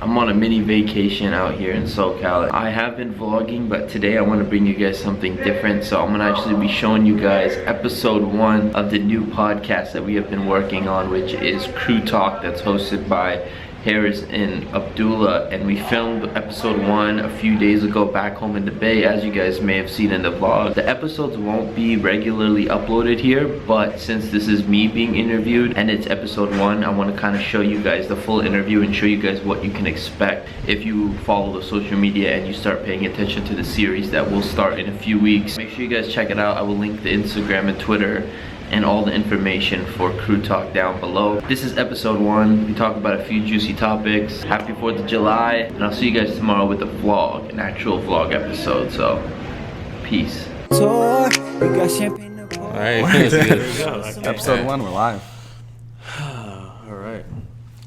I'm on a mini vacation out here in SoCal. I have been vlogging, but today I want to bring you guys something different. So I'm gonna actually be showing you guys episode 1 of the new podcast that we have been working on, which is QrewTalk, that's hosted by Harris and Dullah, and we filmed episode 1 a few days ago back home in the Bay, as you guys may have seen in the vlog. The episodes won't be regularly uploaded here, but since this is me being interviewed and it's episode 1, I want to kind of show you guys the full interview and show you guys what you can expect if you follow the social media and you start paying attention to the series that will start in a few weeks. Make sure you guys check it out. I will link the Instagram and Twitter and all the information for QrewTalk down below. This is episode 1. We talk about a few juicy topics. Happy 4th of July, and I'll see you guys tomorrow with a vlog, an actual vlog episode. So, peace. Alright, episode 1, we're live. Alright.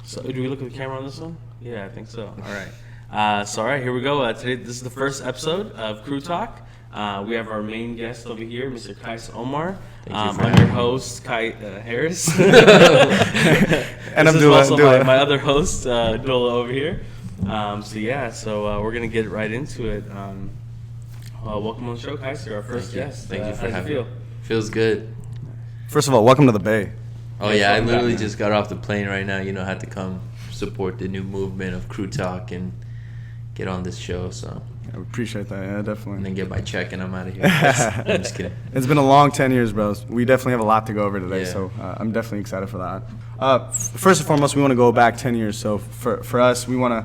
So, do we look at the camera on this one? Yeah, I think so. Alright. Alright, here we go. Today, this is the first episode of QrewTalk. We have our main guest over here, Mr. Qias Omar. I'm your host, Harris. And I'm also my other host, Dullah over here. So we're going to get right into it. Welcome on the show, Qias. You're our first guest. Thank you for having me. Feels good. First of all, welcome to the Bay. Oh, yeah, I literally just got off the plane right now. You know, I had to come support the new movement of QrewTalk and get on this show, so... I appreciate that, yeah, definitely. And then get my check and I'm out of here. I'm just kidding. It's been a long 10 years, bro. We definitely have a lot to go over today, so I'm definitely excited for that. First and foremost, we want to go back 10 years. So for us, we want to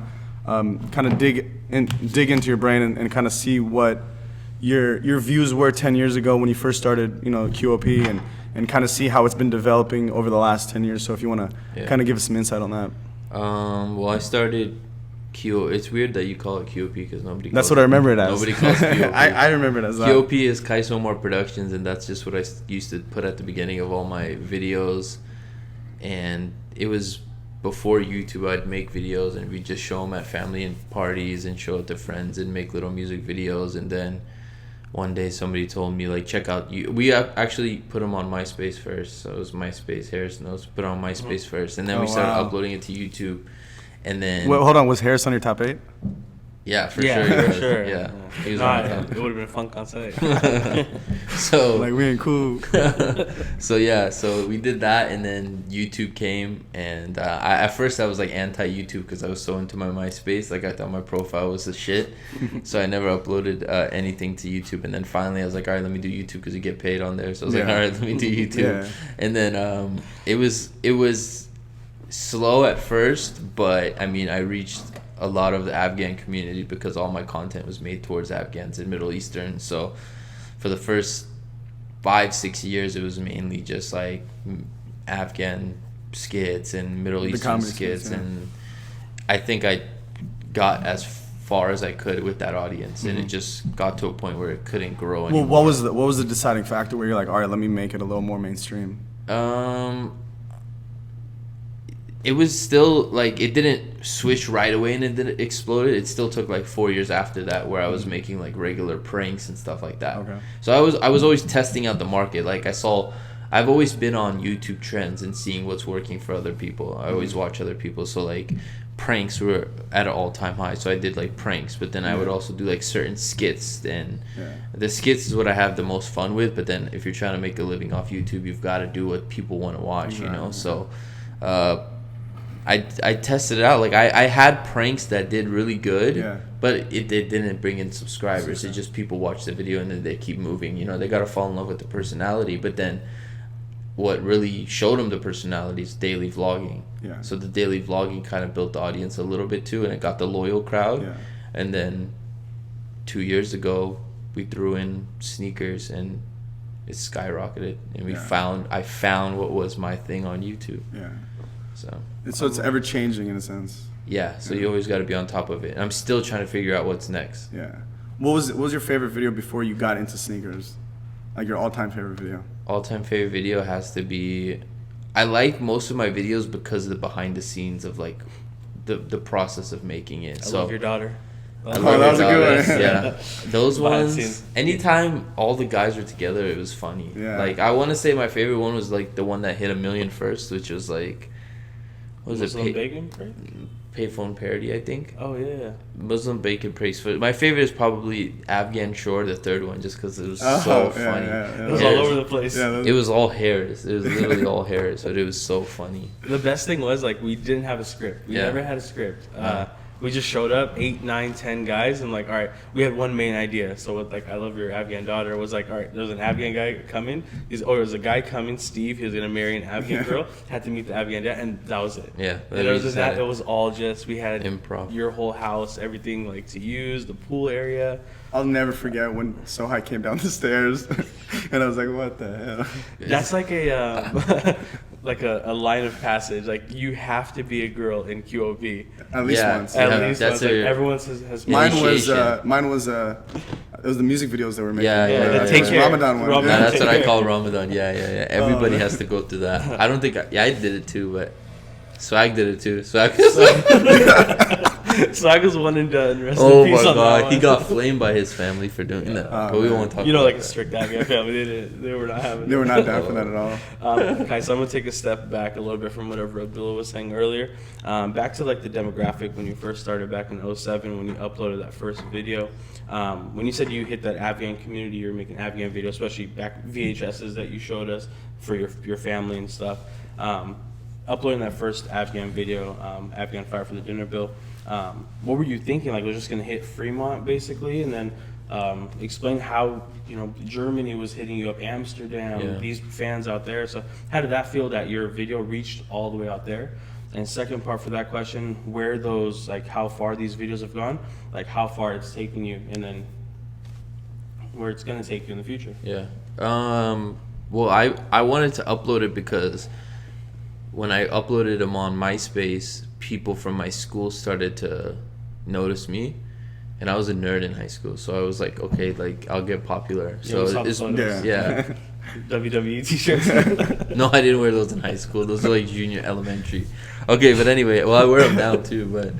kind of dig into your brain and kind of see what your views were 10 years ago when you first started, you know, QOP, and kind of see how it's been developing over the last 10 years. So if you want to kind of give us some insight on that. Well, I started... It's weird that you call it QOP because nobody calls That's what I remember it as. Nobody calls it QOP. I remember it as that. QOP is Qias Omar Productions, and that's just what I used to put at the beginning of all my videos. And it was before YouTube. I'd make videos and we'd just show them at family and parties and show it to friends and make little music videos. And then one day somebody told me, like, check out you. We actually put them on MySpace first. So it was MySpace. Harris knows. Put it on MySpace first, and then we started uploading it to YouTube. And then... Wait, hold on, was Harris on your top 8? Yeah, for sure. Yeah. He was on my top. It would have been fun concert. So... Like, we ain't cool. So we did that, and then YouTube came, and at first I was, like, anti-YouTube because I was so into my MySpace. Like, I thought my profile was the shit. So I never uploaded anything to YouTube. And then finally I was like, all right, let me do YouTube because you get paid on there. So I was like, all right, let me do YouTube. And then it was slow at first, but I mean, I reached a lot of the Afghan community because all my content was made towards Afghans and Middle Eastern. So for the first 5-6 years, it was mainly just like Afghan skits and Middle Eastern skits, and I think I got as far as I could with that audience, and it just got to a point where it couldn't grow anymore. Well, what was the deciding factor where you're like, all right, let me make it a little more mainstream? It was still, like, it didn't switch right away and it didn't explode. It still took, like, 4 years after that where I was making, like, regular pranks and stuff like that. Okay. So I was always testing out the market. Like, I've always been on YouTube trends and seeing what's working for other people. I always watch other people. So, like, pranks were at an all-time high. So I did, like, pranks. But then I would also do, like, certain skits. And the skits is what I have the most fun with. But then if you're trying to make a living off YouTube, you've got to do what people want to watch, you know? So... I tested it out. Like, I had pranks that did really good, but it didn't bring in subscribers. It's just people watch the video and then they keep moving. You know, they got to fall in love with the personality. But then what really showed them the personality is daily vlogging. Yeah. So the daily vlogging kind of built the audience a little bit too, and it got the loyal crowd. Yeah. And then 2 years ago, we threw in sneakers and it skyrocketed. And I found what was my thing on YouTube. Yeah. So it's ever changing in a sense. Yeah, so you always got to be on top of it. I'm still trying to figure out what's next. Yeah. What was your favorite video before you got into sneakers? Like your all-time favorite video? All-time favorite video has to be... I like most of my videos because of the behind the scenes of, like, the process of making it. I love your daughter. I love that was a good one. Yeah. Those ones, anytime all the guys were together, it was funny. Yeah. Like, I want to say my favorite one was, like, the one that hit 1 million first, which was, like... what was Muslim it? bacon, right? Payphone parody, I think. Oh yeah. Muslim bacon praise food. My favorite is probably Afghan Shore, the third one, just because it was so funny. It was all over the place. It was all Harris. It was literally all Harris, but it was so funny. The best thing was like we didn't have a script. We never had a script. We just showed up, 8, 9, 10 guys, and like, all right, we had one main idea. So with like, I love your Afghan daughter was like, all right, there's an Afghan guy coming. There's a guy coming, Steve. He was gonna marry an Afghan girl. Had to meet the Afghan dad, and that was it. Yeah. And other than that, it was all just we had improv. Your whole house, everything like to use, the pool area. I'll never forget when Sohai came down the stairs, and I was like, "What the hell?" That's like a like a line of passage. Like you have to be a girl in QOP. At least once. At least that's once. Like, everyone has. Mine was it was the music videos they were making. Yeah. Take care. Ramadan one. Ramadan. That's what I call Ramadan. Yeah. Everybody has to go through that. I don't think I did it too, but Swag did it too. Swag was one and done. Rest oh in peace my on god, that one. he got flamed by his family for doing that. But we won't talk. You know, about like a that. strict Afghan family, they were not having. They were not down for that at all. Okay, so I'm gonna take a step back a little bit from whatever Abdullah was saying earlier. Back to like the demographic when you first started back in 2007 when you uploaded that first video. When you said you hit that Afghan community, you were making Afghan videos, especially back VHSs that you showed us for your family and stuff. Uploading that first Afghan video, Afghan Fire for the Dinner Bill. What were you thinking? Like, we're just gonna hit Fremont basically, and then explain how Germany was hitting you up, Amsterdam, these fans out there. So, how did that feel that your video reached all the way out there? And second part for that question, where those how far these videos have gone, like how far it's taking you, and then where it's gonna take you in the future. Yeah. Well, I wanted to upload it because when I uploaded them on MySpace, people from my school started to notice me, and I was a nerd in high school, so I was like, okay, like I'll get popular. So yeah. WWE t-shirts. No, I didn't wear those in high school. Those are like junior elementary. Okay, but anyway, well, I wear them now too. But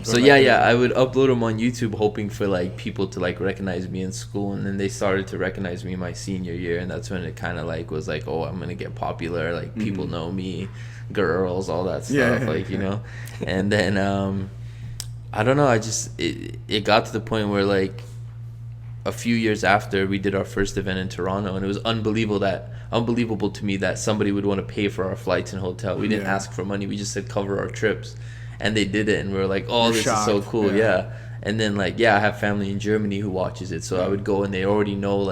so yeah, I would upload them on YouTube, hoping for like people to like recognize me in school, and then they started to recognize me my senior year, and that's when it kind of like was like, oh, I'm gonna get popular. Like people know me, girls, all that stuff. And then I don't know. It got to the point where like a few years after we did our first event in Toronto, and it was unbelievable to me that somebody would want to pay for our flights and hotel. We didn't ask for money. We just said cover our trips, and they did it, and we were like, oh, this is so cool. Yeah. And then I have family in Germany who watches it, so I would go and they already know,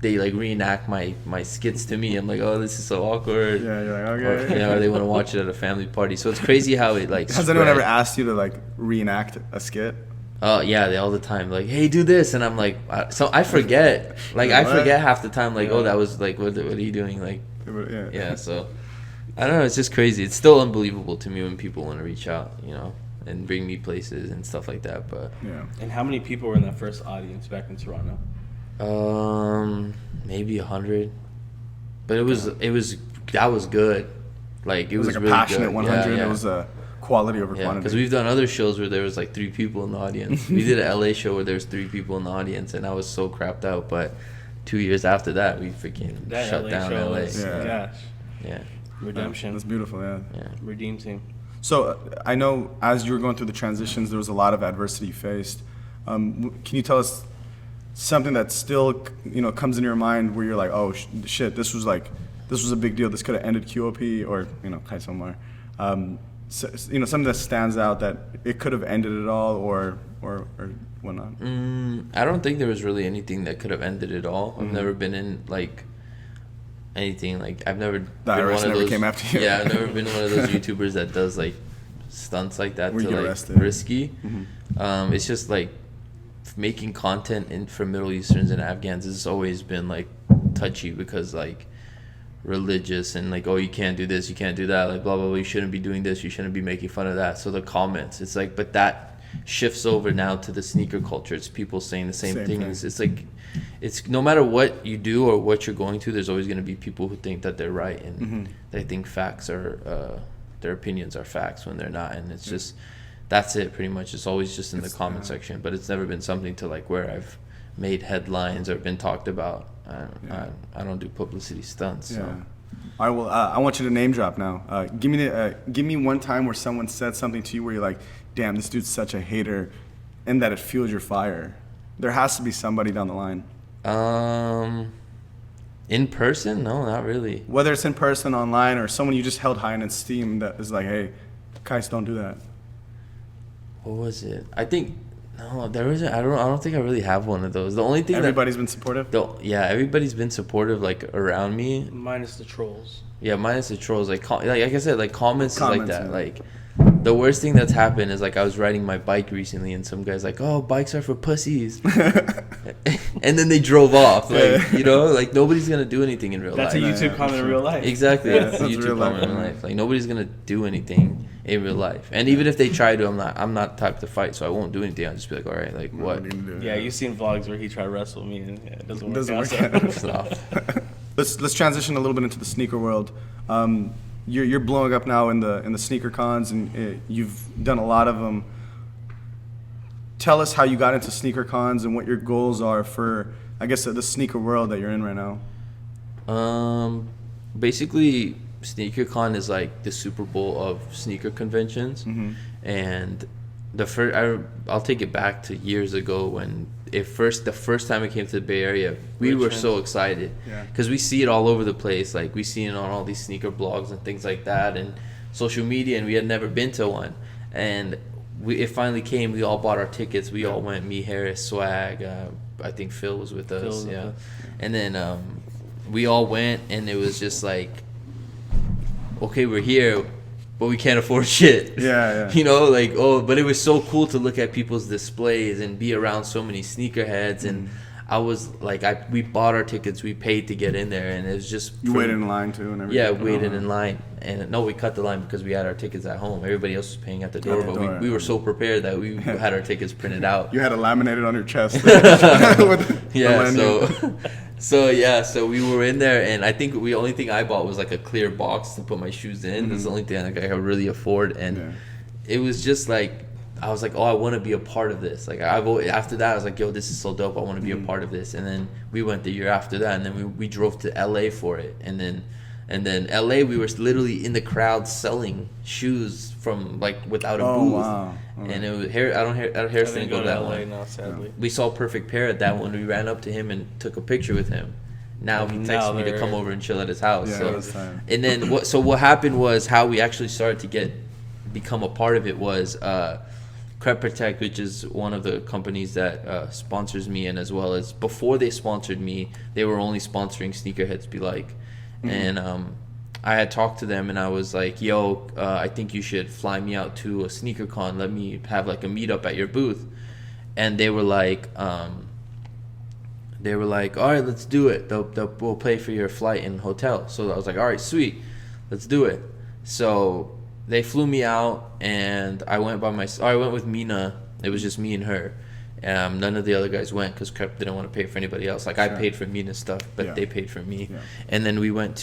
they reenact my skits to me. I'm like, oh, this is so awkward. Yeah, you're like, okay. Or they want to watch it at a family party. So it's crazy how it Has anyone ever asked you to reenact a skit? Oh yeah, they all the time hey, do this, and I'm like, so I forget, I forget half the time, oh, that was what are you doing, yeah. So I don't know, it's just crazy. It's still unbelievable to me when people want to reach out, and bring me places and stuff like that. But And how many people were in that first audience back in Toronto? Maybe 100, but that was good. It was like a really passionate good. 100. Yeah. It was a quality over quantity. Because we've done other shows where there was 3 people in the audience. We did an LA show where there was 3 people in the audience, and I was so crapped out. But 2 years after that, we freaking shut LA down show LA. Gosh. Yeah. Redemption. That's beautiful. Yeah. Redeem team. So I know as you were going through the transitions, there was a lot of adversity you faced. Can you tell us something that still comes in your mind where you're like, oh shit, this was a big deal. This could have ended QOP or Kai somewhere. So, something that stands out that it could have ended it all or whatnot. I don't think there was really anything that could have ended it all. I've never been in anything I've never been one of those. Came after you. Yeah, I've never been one of those YouTubers that does stunts like that where you to get arrested. Risky. It's just making content for Middle Easterns and Afghans has always been touchy because religious and oh, you can't do this, you can't do that, blah blah blah, you shouldn't be doing this, you shouldn't be making fun of that. So the comments, it's but that shifts over now to the sneaker culture. It's people saying the same things. Thing. It's no matter what you do or what you're going through, there's always going to be people who think that they're right and they think facts are their opinions are facts when they're not, and it's just that's it pretty much. It's always just in the comment section, but it's never been something to where I've made headlines or been talked about. I don't do publicity stunts. So. All right, well, I want you to name drop now. Give me one time where someone said something to you where you're like, damn, this dude's such a hater, and that it fueled your fire. There has to be somebody down the line. In person? No, not really. Whether it's in person, online, or someone you just held high in esteem that is like, hey, Qias, don't do that. What was it? I think no, there isn't. I don't think I really have one of those. The only thing everybody's been supportive. Everybody's been supportive like around me. Minus the trolls. Yeah, minus the trolls. Like I said, like comments like that. Yeah. Like the worst thing that's happened is like I was riding my bike recently and some guy's like, "Oh, bikes are for pussies," and then they drove off. Like like nobody's gonna do anything in real life. That's a YouTube comment in real life. Exactly, Yeah, that's a that's YouTube real life, comment in yeah. life. Like nobody's gonna do anything in real life. And even if they try to, I'm not the type to fight, so I won't do anything. I'll just be like, all right, like what? Yeah, you've seen vlogs where he tried to wrestle me and it doesn't work out. Stop. Let's transition a little bit into the sneaker world. You're blowing up now in the Sneakercons, and you've done a lot of them. Tell us how you got into Sneakercons and what your goals are for, I guess, the sneaker world that you're in right now. Basically, SneakerCon is like the Super Bowl of sneaker conventions, and I'll take it back to years ago when the first time I came to the Bay Area, we were so excited because we see it all over the place. Like we see it on all these sneaker blogs and things like that, and social media, and we had never been to one. And it finally came. We all bought our tickets. We all went. Me, Harris, Swag. I think Phil was with us. Yeah, and then we all went, and it was just like, okay, we're here, but we can't afford shit. Yeah. But it was so cool to look at people's displays and be around so many sneakerheads. And I was like, we bought our tickets, we paid to get in there, and it was just. You waited in line too and everything? Yeah, waited in line. And no, we cut the line because we had our tickets at home. Everybody else was paying at the door, but we were so prepared that we had our tickets printed out. You had it laminated on your chest. So we were in there, and I think the only thing I bought was like a clear box to put my shoes in. That's the only thing I could really afford, and it was just like I was like, oh, I want to be a part of this. Like after that, I was like, yo, this is so dope. I want to be a part of this. And then we went the year after that, and then we drove to LA for it, and then LA, we were literally in the crowd selling shoes from like without a booth. Wow. And it was Harris didn't go to that LA, one. no, sadly. We saw Perfect Pair at that one. We ran up to him and took a picture with him. Now he texted me to come over and chill at his house. And then what happened was how we actually started to become a part of it was Crep Protect, which is one of the companies that sponsors me, and as well as before they sponsored me, they were only sponsoring Sneakerheads Be Like. And I had talked to them, and I was like, yo, I think you should fly me out to a SneakerCon. Let me have like a meetup at your booth. And they were like, all right, let's do it. We'll pay for your flight and hotel. So I was like, all right, sweet, let's do it. So they flew me out, and I went with Mina. It was just me and her. None of the other guys went because Crep didn't want to pay for anybody else. Like I paid for Mina's stuff, but they paid for me. And then we went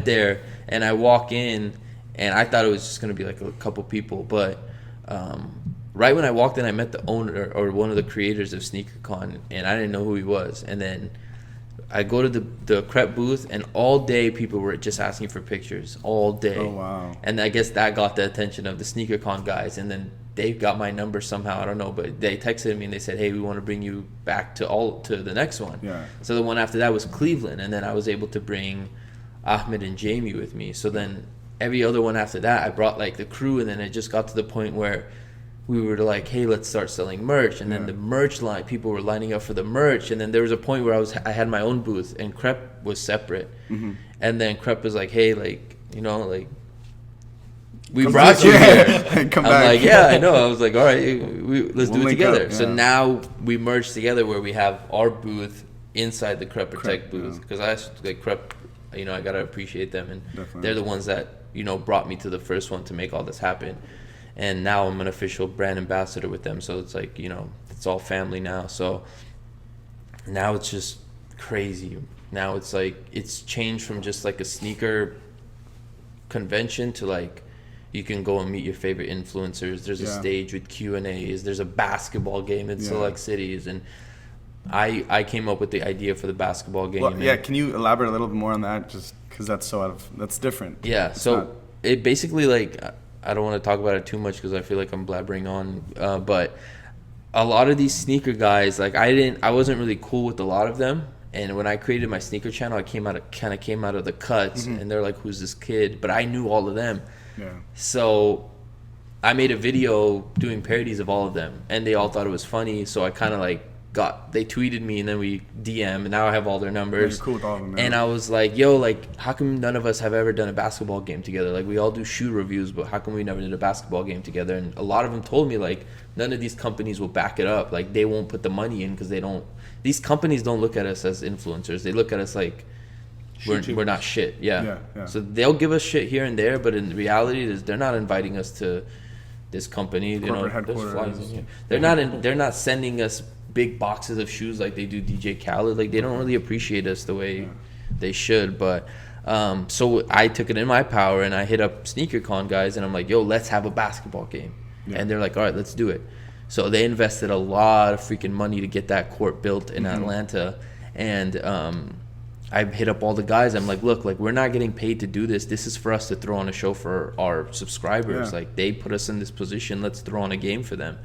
there, and I walk in, and I thought it was just gonna be like a couple people, but right when I walked in, I met the owner or one of the creators of SneakerCon, and I didn't know who he was. And then I go to the Crep booth, and all day people were just asking for pictures all day. Oh wow! And I guess that got the attention of the SneakerCon guys, and then they got my number somehow. I don't know, but they texted me and they said, "Hey, we want to bring you back to the next one." Yeah. So the one after that was Cleveland, and then I was able to bring Ahmed and Jamie with me. So then every other one after that, I brought like the crew, and then it just got to the point where we were like, hey, let's start selling merch. And then the merch line, people were lining up for the merch. And then there was a point where I had my own booth, and Crep was separate. And then Crep was like, hey, like, we brought you here. I'm like, yeah, I know. I was like, all right, let's do it together. So now we merged together where we have our booth inside the Crep Protect booth. Because I like Crep, I gotta appreciate them, and they're the ones that brought me to the first one to make all this happen. And now I'm an official brand ambassador with them, so it's like it's all family now. So now it's just crazy. Now it's like it's changed from just like a sneaker convention to like you can go and meet your favorite influencers. There's a stage with Q&As. There's a basketball game in select cities, and I came up with the idea for the basketball game. Well, yeah, can you elaborate a little bit more on that? Just because that's different. Yeah, It's so not- it basically, like, I don't want to talk about it too much because I feel like I'm blabbering on, but a lot of these sneaker guys, like, I wasn't really cool with a lot of them. And when I created my sneaker channel, I came out of the cuts, and they're like, "Who's this kid?" But I knew all of them. Yeah. So I made a video doing parodies of all of them, and they all thought it was funny. So I kind of like they tweeted me, and then we DM, and now I have all their numbers. You're cool with all of them, man. And I was like, "Yo, like, how come none of us have ever done a basketball game together? Like, we all do shoe reviews, but how come we never did a basketball game together?" And a lot of them told me, like, none of these companies will back it up. Like, they won't put the money in because they don't. These companies don't look at us as influencers. They look at us like we're not shit. Yeah. Yeah. So they'll give us shit here and there, but in reality, they're not inviting us to this company. Corporate There's headquarters. flies in here. They're not sending us big boxes of shoes like they do DJ Khaled. Like, they don't really appreciate us the way they should. But so I took it in my power, and I hit up Sneakercon guys, and I'm like, "Yo, let's have a basketball game." Yeah. And they're like, "All right, let's do it." So they invested a lot of freaking money to get that court built in Atlanta. And I hit up all the guys. I'm like, "Look, like, we're not getting paid to do this. This is for us to throw on a show for our subscribers. Yeah. Like, they put us in this position. Let's throw on a game for them."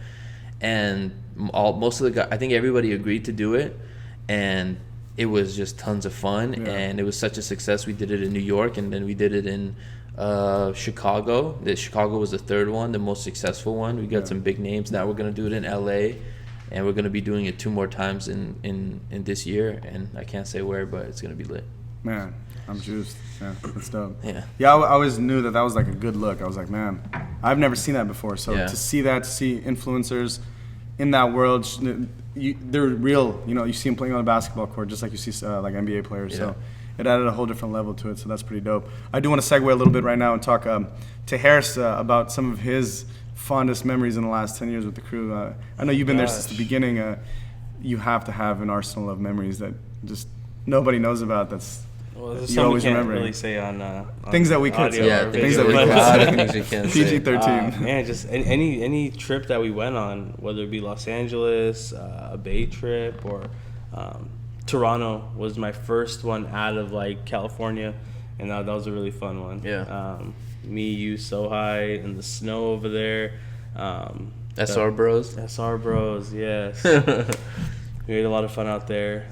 And most of the guys, I think everybody agreed to do it. And it was just tons of fun. Yeah. And it was such a success. We did it in New York, and then we did it in Chicago. Chicago was the third one, the most successful one. We got some big names. Now we're gonna do it in LA, and we're gonna be doing it 2 more times in this year. And I can't say where, but it's gonna be lit. Man, I'm juiced. Yeah, that's dope. Yeah. Yeah, I always knew that was like a good look. I was like, man, I've never seen that before. So Yeah. to see influencers in that world, they're real. You know, you see them playing on a basketball court, just like you see like NBA players. Yeah. So it added a whole different level to it. So that's pretty dope. I do want to segue a little bit right now and talk to Harris about some of his fondest memories in the last 10 years with the crew. I know you've been there since the beginning. You have to have an arsenal of memories that just nobody knows about. Well, there's You something always we can't remember it. really say on Things that we could audio say. Yeah, or things video, that we but- can a lot of things we can't say. PG-13. Man, just any trip that we went on, whether it be Los Angeles, a Bay trip, or Toronto was my first one out of like California, and that was a really fun one. Yeah. Me, you, So High, and the snow over there. SR Bros. SR Bros, yes. We had a lot of fun out there.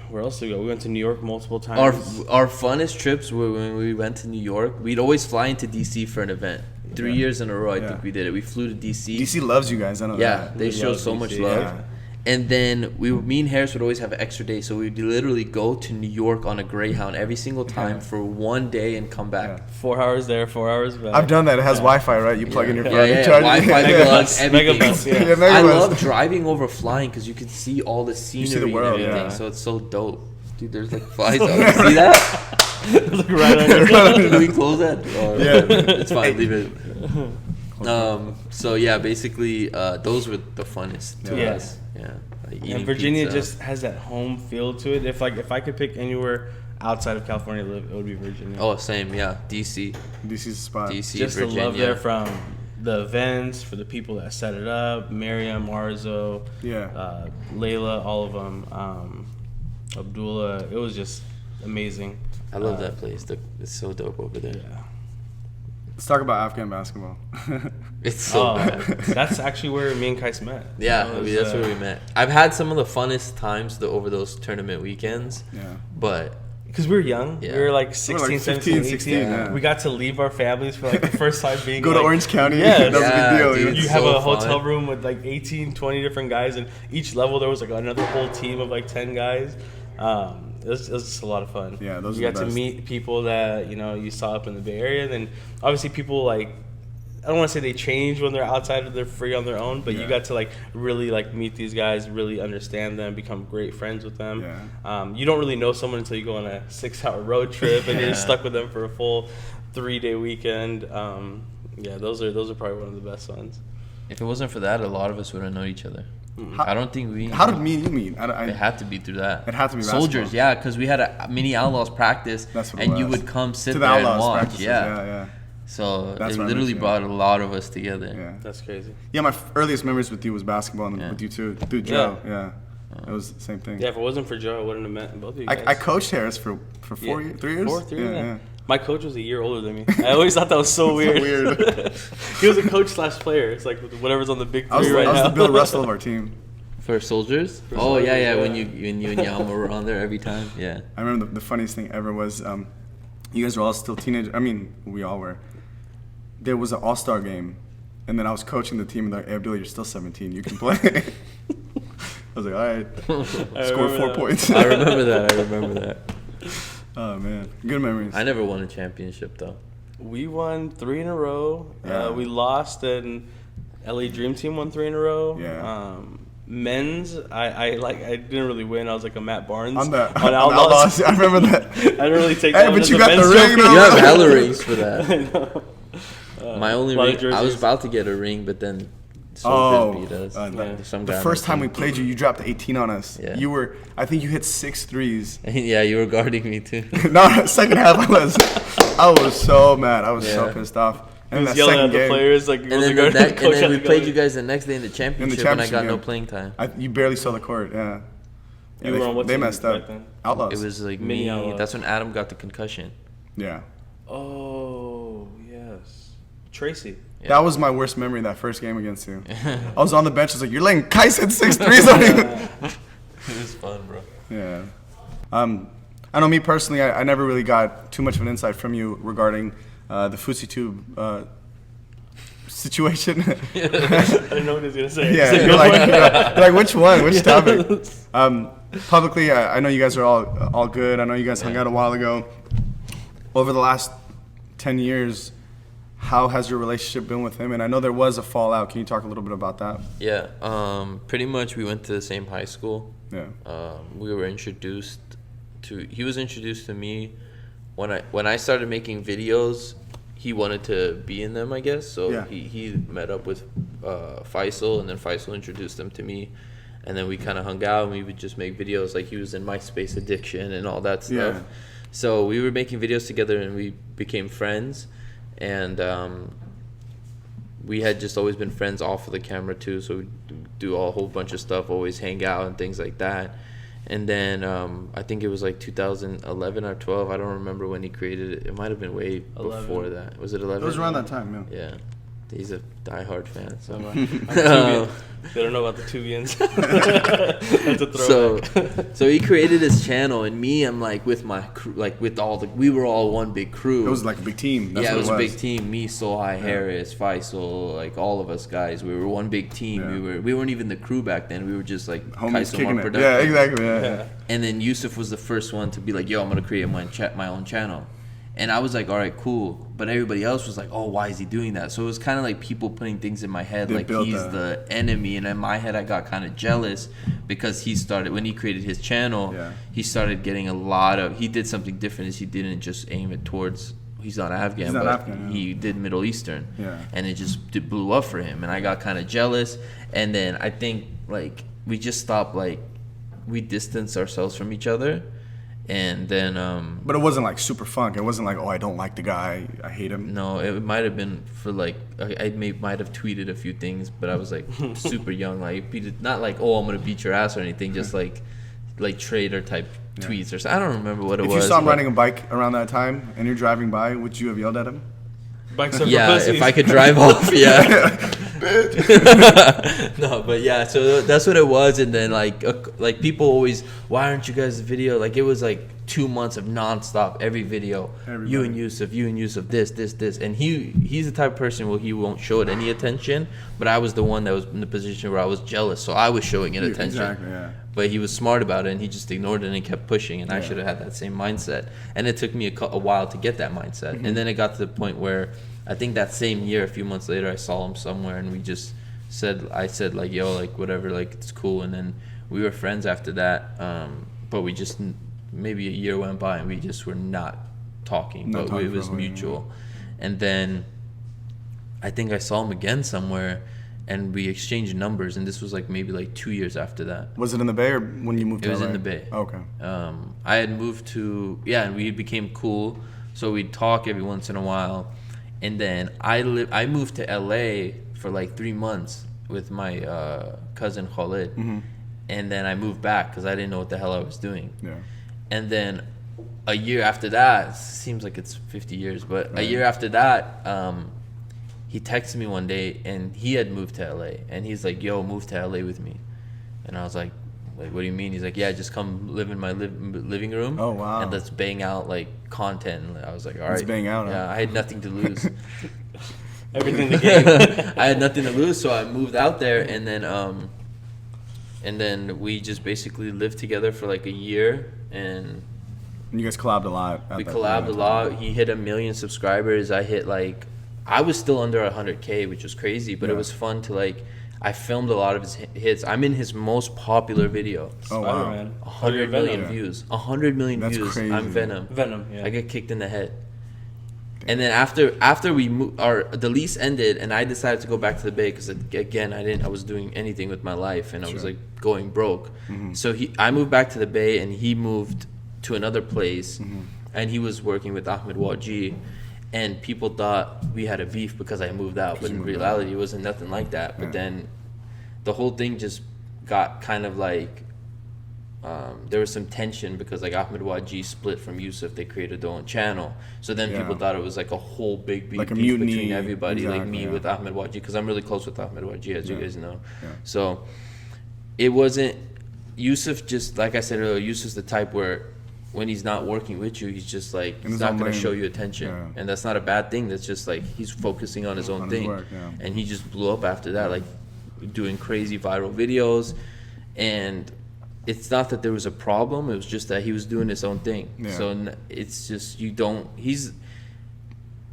Where else did we go? We went to New York multiple times. Our funnest trips were when we went to New York. We'd always fly into DC for an event. 3 years in a row, I think we did it. We flew to DC. DC loves you guys. I know Yeah, that. they We show love so much DC, love. yeah. And then me and Harris would always have an extra day, so we'd literally go to New York on a Greyhound every single time for 1 day and come back. Yeah. 4 hours there, 4 hours back. I've done that. It has Wi-Fi, right? You plug in your phone. Yeah, you yeah, charge it. Wi-Fi, Yeah. plugs, everything. Megabus, yeah. Yeah, I Megabus. love driving over flying because you can see all the scenery the world, and everything, yeah. so it's so dope. Dude, there's like flies out. You see that? Look right under. Can we close that? Oh, Yeah. It's fine, leave it. So yeah, basically, those were the funnest to Yeah. us. Yeah. Like eating And Virginia pizza. just has that home feel to it. If I could pick anywhere outside of California to live, it would be Virginia. Oh, same, yeah. DC. DC's a spot. DC, just Virginia. the love there from the events, for the people that set it up, Miriam, Marzo, Yeah. Layla, all of them, Abdullah. It was just amazing. I love that place. It's so dope over there. Yeah. Let's talk about Afghan basketball. It's so That's actually where me and Qias met. yeah, That I mean, was, that's where we met. I've had some of the funnest times over those tournament weekends. Yeah. But because we were young. Yeah. We were like We 16, were like 17, 18. 16, yeah. We got to leave our families for like the first time being Go to Orange County. Yeah, that was a Yeah, big deal. dude. You It's have so a hotel fun. room with like 18, 20 different guys, and each level there was like another whole team of like 10 guys. It was just a lot of fun. Yeah, those you are the got to best. meet people that you saw up in the Bay Area. Then obviously people like, I don't want to say they change when they're outside or they're free on their own, but Yeah. you got to like really like meet these guys, really understand them, become great friends with them. Yeah. You don't really know someone until you go on a 6-hour road trip and you're Yeah. stuck with them for a full 3-day weekend. Yeah, those are probably one of the best ones. if it wasn't for that, a lot of us wouldn't know each other. I don't think we. How did me and you meet? It had to be through that. It had to be Soldiers, basketball. yeah, because we had a mini Outlaws practice, That's what it and you was. would come sit to the there and Outlaws watch. practices. Yeah. So That's it what I literally meant, brought a lot of us together. Yeah. That's crazy. Yeah, my earliest memories with you was basketball, and Yeah. with you too, through Joe. Yeah. It was the same thing. Yeah, if it wasn't for Joe, I wouldn't have met both of you guys. I coached Harris for 3 years. 3 years. Yeah. My coach was a year older than me. I always thought that was so weird. He was a coach / player. It's like whatever's on the big three right now. I was the Bill Russell of our team. For Soldiers? Soldiers, yeah. When you and Yama were on there every time. Yeah. I remember the funniest thing ever was you guys were all still teenagers. I mean, we all were. There was an all-star game, and then I was coaching the team, and they're like, hey, Abdullah, you're still 17. You can play. I was like, all right. Scored 4 points. I remember that. Oh, man. Good memories. I never won a championship, though. We won 3 in a row. Yeah. We lost, and LA Dream Team won 3 in a row. Yeah. Men's, I didn't really win. I was like a Matt Barnes On Outlaws. I remember that. I didn't really take Hey, that. but as you a got the men's ring, trophy. You have hella rings for that. I know. My only a lot ring, of I was jerseys. about to get a ring, but then Soldiers beat us. Some the guy first time we beat played you dropped 18 on us. Yeah. I think you hit 6 threes. Yeah, you were guarding me too. No, second half I was so mad. I was so pissed off. He And was that yelling second at the game, players like. And then we played you guys the next day in the championship, and I got no game. playing time. You barely saw the court. Yeah. You were on what they team messed back up. then? Outlaws. It was like Mini me. Outlaws. That's when Adam got the concussion. Yeah. Oh yes, Tracy. Yeah. That was my worst memory, that first game against you. I was on the bench. I was like, you're letting Qias hit 6 threes on you. It was fun, bro. Yeah. I know me personally, I never really got too much of an insight from you regarding the Fouseytube situation. I didn't know what he was gonna say. Yeah, you're like, which one? Which topic? Publicly, I know you guys are all good. I know you guys hung out a while ago. Over the last 10 years, how has your relationship been with him? And I know there was a fallout. Can you talk a little bit about that? Yeah, pretty much we went to the same high school. Yeah. We were introduced to. He was introduced to me when I started making videos. He wanted to be in them, I guess. So Yeah. he met up with Faisal, and then Faisal introduced him to me, and then we kind of hung out and we would just make videos. Like he was in MySpace Addiction and all that stuff. Yeah. So we were making videos together and we became friends, and we had just always been friends off of the camera too. So we'd do a whole bunch of stuff, always hang out and things like that. And then I think it was like 2011 or 12. I don't remember when he created it. It might have been way 11. before that. Was it 11? It was around that time, yeah. Yeah. He's a diehard fan. So, They don't know about the Tubians. That's a throwback. so he created his channel, and me, I'm like with my crew, like with all we were all one big crew. It was like a big team. That's yeah, what it was a big team. Me, Sohai, Harris, Faisal, like all of us guys. We were one big team. Yeah. We weren't even the crew back then. We were just like Homies Qias kicking Omar it. Productions. Yeah, exactly. Yeah. And then Yusuf was the first one to be like, yo, I'm going to create my own channel. And I was like, all right, cool. But everybody else was like, oh, why is he doing that? So it was kind of like people putting things in my head, They like built he's that. the enemy. And in my head, I got kind of jealous because when he created his channel, he started getting he did something different is he didn't just aim it towards, he's not Afghan, He's not but Afghan, yeah. he did Middle Eastern. Yeah. And it just blew up for him. And I got kind of jealous. And then I think, like, we just stopped, like, we distanced ourselves from each other. And then But it wasn't like super funk. It wasn't like, oh, I don't like the guy. I hate him. no, it might have been for like might have tweeted a few things, but I was like super young, like not like, oh, I'm gonna beat your ass or anything, just like trader type tweets or something. I don't remember what it was. If you saw him but- riding a bike around that time and you're driving by, would you have yelled at him? Bikes are for yeah, pussies. if I could drive off, yeah. No, but yeah, so that's what it was. And then like people always, why aren't you guys video? Like it was like 2 months of nonstop, every video. Everybody. You and Yusuf, this, and he's the type of person where he won't show it any attention. But I was the one that was in the position where I was jealous, so I was showing it attention. Exactly, yeah. But he was smart about it, and he just ignored it and he kept pushing. And I should have had that same mindset. And it took me a while to get that mindset. Mm-hmm. And then it got to the point where I think that same year, a few months later, I saw him somewhere, and I said like, yo, like whatever, like it's cool. And then we were friends after that. But we just maybe a year went by and we just were not talking. Not But talking it was for a while, mutual. And then I think I saw him again somewhere. And we exchanged numbers, and this was like maybe like 2 years after that. Was it in the Bay or when you moved to It was LA? in the Bay. Okay. I had moved to, and we became cool, so we'd talk every once in a while. And then I moved to LA for like 3 months with my cousin Khalid. Mm-hmm. and then I moved back because I didn't know what the hell I was doing. Yeah. And then a year after that, seems like it's 50 years, but a year after that, he texted me one day, and he had moved to LA, and he's like, "Yo, move to LA with me." And I was like, what do you mean? He's like, "Yeah, just come live in my living room. Oh, wow. And let's bang out like content." And I was like, "All right." Let's bang out. Yeah, Huh? I had nothing to lose. Everything to gain. I had nothing to lose, so I moved out there, and then we just basically lived together for like a year, and You guys collabed a lot. we collabed a lot. He hit 1 million subscribers. I was still under 100K, which was crazy, but it was fun to like. I filmed a lot of his hits. I'm in his most popular video. Oh, wow. Spider-Man. 100 million Venom. views. 100 million That's views. crazy. I'm Venom. Venom, yeah. I get kicked in the head. And then after we the lease ended, and I decided to go back to the Bay because again I was doing anything with my life, and I was like going broke. So I moved back to the Bay, and he moved to another place, and he was working with Ahmed Waji, and people thought we had a beef because I moved out, but in reality it wasn't nothing like that. But then the whole thing just got kind of like. There was some tension because like Ahmed Waji split from Yusuf. They created their own channel, so then people thought it was like a whole big beef Like a mutiny, between everybody, like me exactly, with Ahmed Waji, because I'm really close with Ahmed Waji, as you guys know. Yeah. So it wasn't Yusuf. Just like I said earlier, Yusuf's the type where when he's not working with you, he's just like In he's his not own going to lane. show you attention, Yeah. and that's not a bad thing. That's just like he's focusing on his own On his thing, work, yeah. and he just blew up after that, like doing crazy viral videos, and. It's not that there was a problem. It was just that he was doing his own thing. Yeah. So it's just he's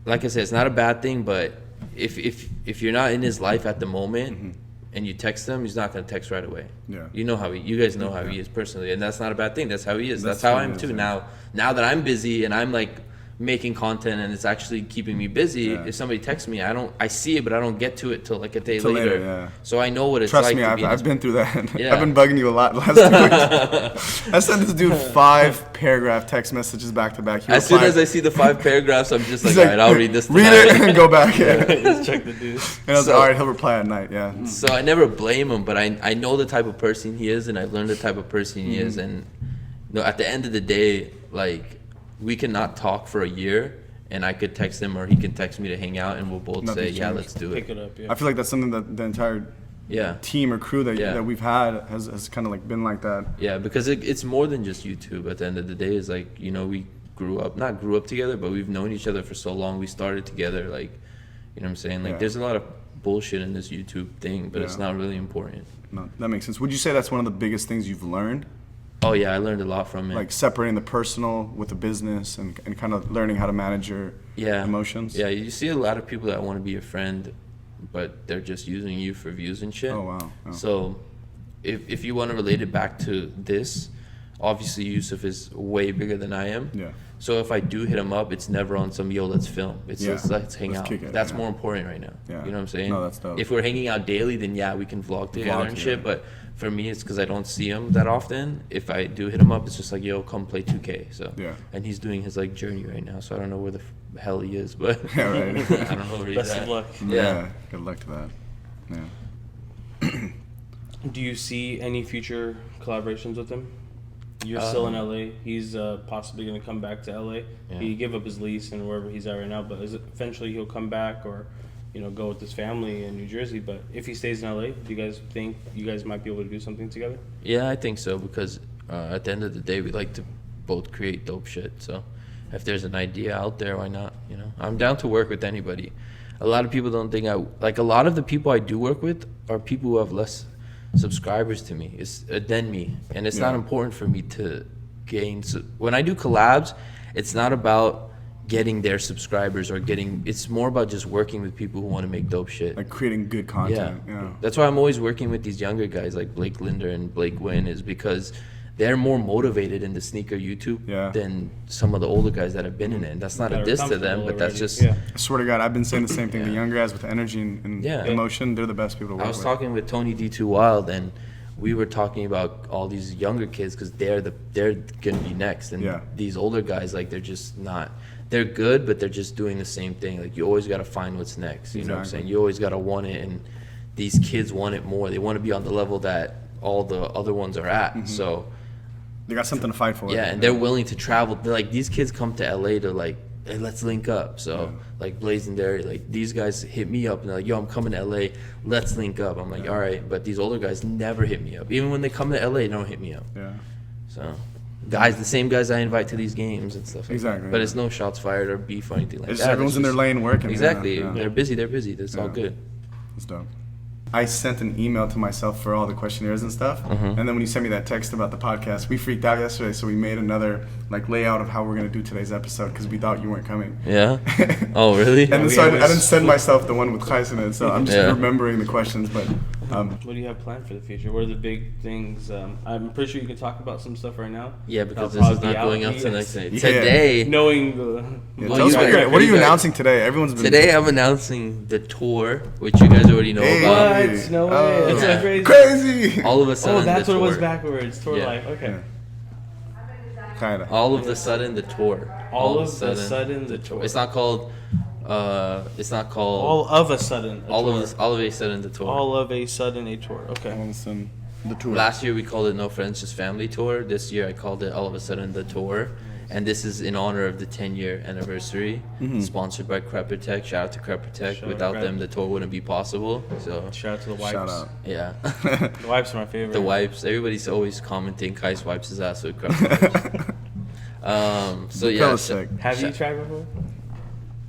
like I said, it's not a bad thing. But if you're not in his life at the moment and you text him, he's not gonna text right away. Yeah. You know how you guys know how he is personally, and that's not a bad thing. That's how he is. That's That's how who he I am is, too. yeah. Now that I'm busy and I'm like making content and it's actually keeping me busy, Yeah. if somebody texts me, I see it, but I don't get to it till like a day Till later. later, yeah. So I know what it's Trust like me, to be in I've his been through that. Yeah. I've been bugging you a lot last 2 weeks. I sent this dude 5 paragraph text messages back to back. He As soon replied- as I see the 5 paragraphs, I'm just like, He's all right, I'll read this tonight. Read it and go back. Yeah. Let's check the dude. And I was So- like, all right, he'll reply at night. Yeah. So I never blame him, but I know the type of person he is, and I've learned the type of person he is. And at the end of the day, like, we cannot talk for a year, and I could text him or he can text me to hang out, and we'll both say, Nothing's yeah, changed. let's do Pick it. it up, yeah. I feel like that's something that the entire Yeah. team or crew that Yeah. that we've had has kind of like been like that. Yeah, because it's more than just YouTube. At the end of the day, it's like, we not grew up together, but we've known each other for so long. We started together, like, you know what I'm saying? Like, Yeah. there's a lot of bullshit in this YouTube thing, but it's Yeah. not really important. No, that makes sense. Would you say that's one of the biggest things you've learned? Oh, yeah, I learned a lot from it. Like separating the personal with the business and kind of learning how to manage your emotions? Yeah, you see a lot of people that want to be a friend, but they're just using you for views and shit. Oh, wow. Oh. So if you want to relate it back to this, obviously Yusuf is way bigger than I am. Yeah. So if I do hit him up, it's never on some, let's film. It's Yeah. just, let's hang Let's out. kick it, That's yeah. more important right now. Yeah. You know what I'm saying? No, that's dope. If we're hanging out daily, then yeah, we can vlog together Vlog and together. shit. But for me, it's because I don't see him that often. If I do hit him up, it's just like, come play 2K. So Yeah. And he's doing his like journey right now, so I don't know where the hell he is, but Yeah, right. I don't know where he's Best at. of luck. Yeah. Good luck to that. Yeah. Do you see any future collaborations with him? You're still in LA. He's possibly going to come back to LA. Yeah. He gave up his lease and wherever he's at right now, but eventually he'll come back or, go with his family in New Jersey. But if he stays in LA, do you guys think you guys might be able to do something together? Yeah, I think so, because at the end of the day, we like to both create dope shit. So if there's an idea out there, why not? I'm down to work with anybody. A lot of people don't think a lot of the people I do work with are people who have less subscribers to me than me, and it's not important for me to gain. So when I do collabs, it's not about getting their subscribers it's more about just working with people who want to make dope shit. Like creating good content. Yeah. That's why I'm always working with these younger guys like Blake Linder and Blake Wynn, is because they're more motivated in the sneaker YouTube than some of the older guys that have been in it. And that's not a diss to them, but that's just Yeah. I swear to God, I've been saying the same thing. The younger guys with energy and Yeah. emotion, they're the best people to work I was with. talking with Tony D2 Wild, and we were talking about all these younger kids because they're gonna be next, and these older guys, like, they're just not. They're good, but they're just doing the same thing. Like, you always got to find what's next. You know what I'm saying? You always got to want it, and these kids want it more. They want to be on the level that all the other ones are at. So They got something to fight for. yeah, and they're willing to travel. They're like, these kids come to LA to like, hey, let's link up. So like Blazing Dairy, like these guys hit me up and they're like, yo, I'm coming to LA, let's link up. I'm like, all right, but these older guys never hit me up. Even when they come to LA, they don't hit me up. Yeah. So guys, the same guys I invite to these games and stuff. Exactly. But it's no shots fired or beef or anything like It's that. everyone's in their lane working. Exactly. Yeah. They're busy. That's all good. It's dope. I sent an email to myself for all the questionnaires and stuff, and then when you sent me that text about the podcast, we freaked out yesterday, so we made another like layout of how we're gonna do today's episode because we thought you weren't coming. Yeah. Oh, really? And then, so I didn't send myself the one with Qias in it, so I'm just Yeah. remembering the questions. But What do you have planned for the future? What are the big things? I'm pretty sure you can talk about some stuff right now. Yeah, because That'll this is probably not be going out. up to next night. Yeah. Today, Knowing the yeah, Well, tell us you guys- what are you you guys- announcing today? Everyone's been today I'm announcing the tour, which you guys already know Hey. about. what? No way. That's yeah. so crazy. crazy. All of a sudden, Oh, that's the what it was tour. backwards. Tour Yeah. life. Okay. Kinda. All of the sudden, the tour. All of a sudden, the tour. It's not called. It's not called. All of a sudden. A all tour. of a sudden, the tour. All of a sudden, a tour. Okay. Listen, the tour. Last year we called it No Friends Just Family Tour. This year I called it All of a Sudden the Tour. And this is in honor of the 10-year anniversary. Sponsored by Crepitech. Shout out to Crepitech. Shout out Without Crep. them, the tour wouldn't be possible. So Shout out to the wipes. Shout out. yeah, The wipes are my favorite. the wipes. Everybody's always commenting Qias wipes his ass with Crepitech. So yeah, That was sick. Have you tried before?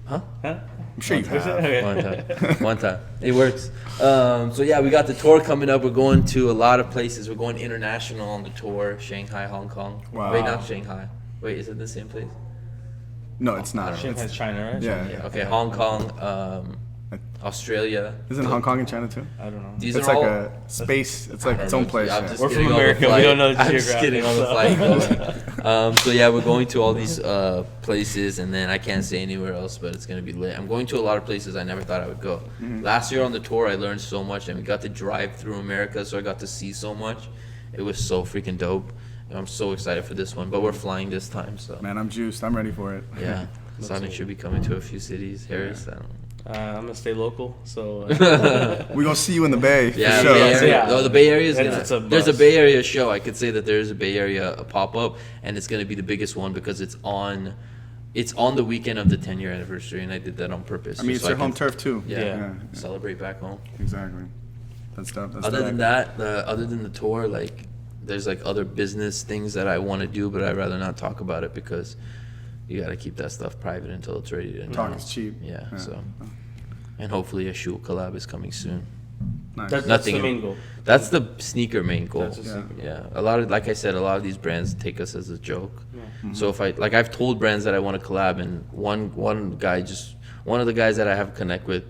Huh? Huh? I'm sure you have. Okay. One time. It works. So yeah, we got the tour coming up. We're going to a lot of places. We're going international on the tour. Shanghai, Hong Kong. Wow. Wait, not Shanghai. Wait, is it the same place? No, it's not. Shanghai's China, right? Yeah. Yeah. Okay, Hong Kong, Australia. Isn't Hong Kong in China too? I don't know. These It's are like all, a space. It's like its own place. I'm Yeah. just We're getting from on the America, we flight. don't know the I'm just geographic, getting on the so. flight going. So yeah, we're going to all these places, and then I can't say anywhere else, but it's gonna be lit. I'm going to a lot of places I never thought I would go. Last year on the tour, I learned so much, and we got to drive through America, so I got to see so much. It was so freaking dope. And I'm so excited for this one, but we're flying this time, so Man, I'm juiced. I'm ready for it. yeah. Sonic should be coming to a few cities. Harris, I don't know. I'm gonna stay local, so We're gonna see you in the Bay. For Yeah, sure. Bay Area. Yeah. No, the Bay Area is It's a there's a must. Bay Area show. I could say that there's a Bay Area pop up, and it's gonna be the biggest one because it's on the weekend of the 10-year anniversary, and I did that on purpose. I mean, just it's so your I home can turf too. Yeah. celebrate back home. Exactly. That's dope. That's Other dope. than that, other than the tour, like there's like other business things that I want to do, but I'd rather not talk about it because you got to keep that stuff private until it's ready to Talk announce. is cheap. Yeah, so and hopefully a shoe collab is coming soon. Nice. that's Nothing. the main goal. That's the sneaker main goal. That's the sneaker goal. Yeah, a lot of, like I said, a lot of these brands take us as a joke. So if I've told brands that I want to collab, and one of the guys that I have connect with,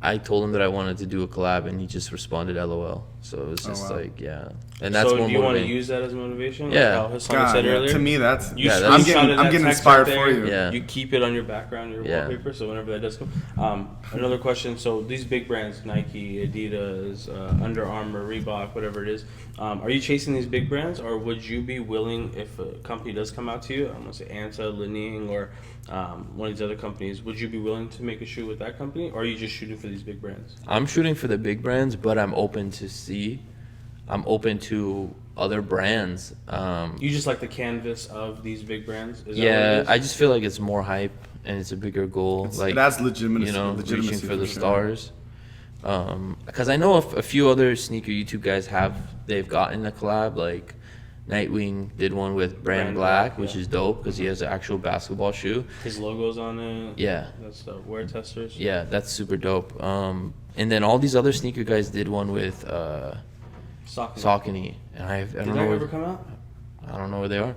I told him that I wanted to do a collab, and he just responded LOL. So it was just wow. like, yeah, and that's So more do you want to motivating. use that as motivation? Yeah. Like how Hassan God, said yeah, earlier. to me, that's You Yeah, screenshotted that's- that I'm getting text inspired right for there. you. Yeah. You keep it on your background, your Yeah. wallpaper, so whenever that does come. Another question. So these big brands, Nike, Adidas, Under Armour, Reebok, whatever it is, are you chasing these big brands, or would you be willing, if a company does come out to you, I'm gonna say Anta, Li-Ning, or one of these other companies, would you be willing to make a shoe with that company, or are you just shooting for these big brands? I'm shooting for the big brands, but I'm open to other brands. You just like the canvas of these big brands? Is that what it Yeah, is? I just feel like it's more hype and it's a bigger goal. it adds legitimacy. Reaching legitimacy for the sure. stars. Because I know a few other sneaker YouTube guys they've gotten a collab. Like Nightwing did one with Brand Black, which is dope because he has an actual basketball shoe. His logo's on it. Yeah. That's the wear testers. Yeah, that's super dope. And then all these other sneaker guys did one with Saucony, and I Did don't that know ever where, come out? I don't know where they are.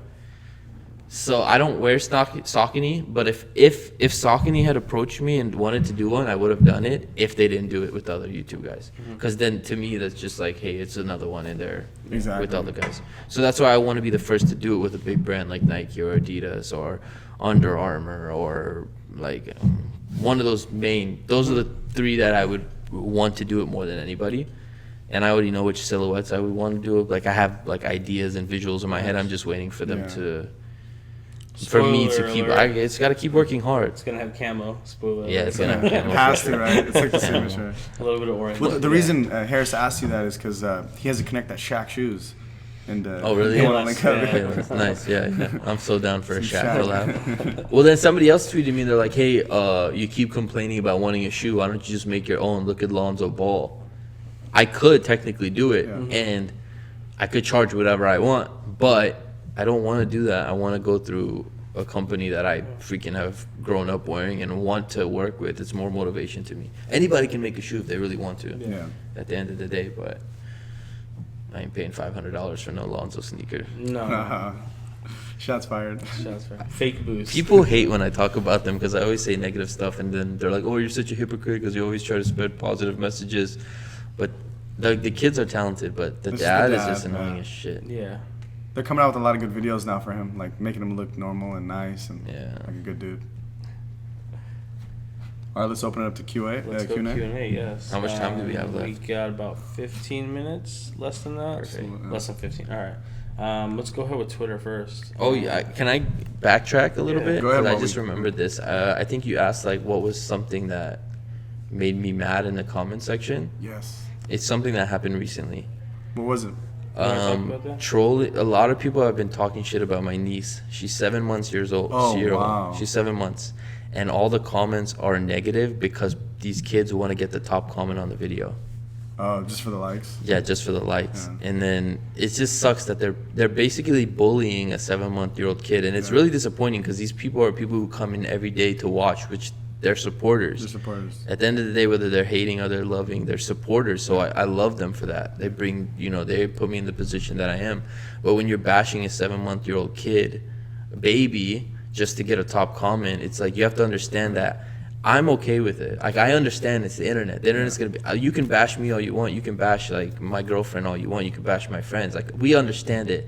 So I don't wear Saucony, but if Saucony had approached me and wanted to do one, I would have done it if they didn't do it with the other YouTube guys. Because then to me that's just like, hey, it's another one in there Exactly. with other guys. So that's why I want to be the first to do it with a big brand like Nike or Adidas or Under Armour or like one of those main. Those are the three that I would want to do it more than anybody. And I already know which silhouettes I would want to do it. Like I have like ideas and visuals in my head. I'm just waiting for them Yeah. to for me to Spoiler keep. alert. It's got to keep working hard. It's gonna have camo. Spoiler. Yeah, it's gonna have camo. It has to, right? It's like the signature. a little bit of orange. Well, the reason Harris asked you that is because he has to connect that Shaq shoes. And, Oh, really? he Yeah, wanna link up. Yeah, nice. Yeah. I'm so down for a Some Shaq Shaq. collab. Well, then somebody else tweeted me. They're like, "Hey, you keep complaining about wanting a shoe. Why don't you just make your own? Look at Lonzo Ball." I could technically do it, and I could charge whatever I want, but I don't want to do that. I want to go through a company that I freaking have grown up wearing and want to work with. It's more motivation to me. Anybody can make a shoe if they really want to. Yeah. At the end of the day, but I ain't paying $500 for no Lonzo sneaker. No. Shots fired. Shots fired. Fake boost. People hate when I talk about them because I always say negative stuff, and then they're like, "Oh, you're such a hypocrite because you always try to spread positive messages." But the kids are talented, but the This is dad the is dad, just annoying yeah. as shit. Yeah. They're coming out with a lot of good videos now for him, like making him look normal and nice and Yeah. like a good dude. All right, let's open it up to QA. Let's go Q&A. Q&A, yes. How much time do we have We left? got about 15 minutes, less than that. Perfect. Less than 15, all right. Let's go ahead with Twitter first. Oh yeah, can I backtrack a little Yeah. bit? Go ahead, 'Cause I Bobby. just remembered this. I think you asked like what was something that made me mad in the comment section. Yes. It's something that happened recently. What was it? wanna talk about that? Trolling. A lot of people have been talking shit about my niece. She's 7 months old. Oh, year wow. old. She's 7 months, and all the comments are negative because these kids want to get the top comment on the video. Oh, just for the likes. Yeah, just for the likes. Yeah. And then it just sucks that they're basically bullying a 7-month-old kid, and it's Yeah. really disappointing because these people are people who come in every day to watch, which they're supporters. Just supporters. At the end of the day, whether they're hating or they're loving, they're supporters. So I love them for that. They bring, they put me in the position that I am. But when you're bashing a 7-month-old kid, a baby, just to get a top comment, it's like you have to understand that I'm okay with it. Like, I understand it's the internet. The internet's gonna be. You can bash me all you want. You can bash like my girlfriend all you want. You can bash my friends. Like, we understand it.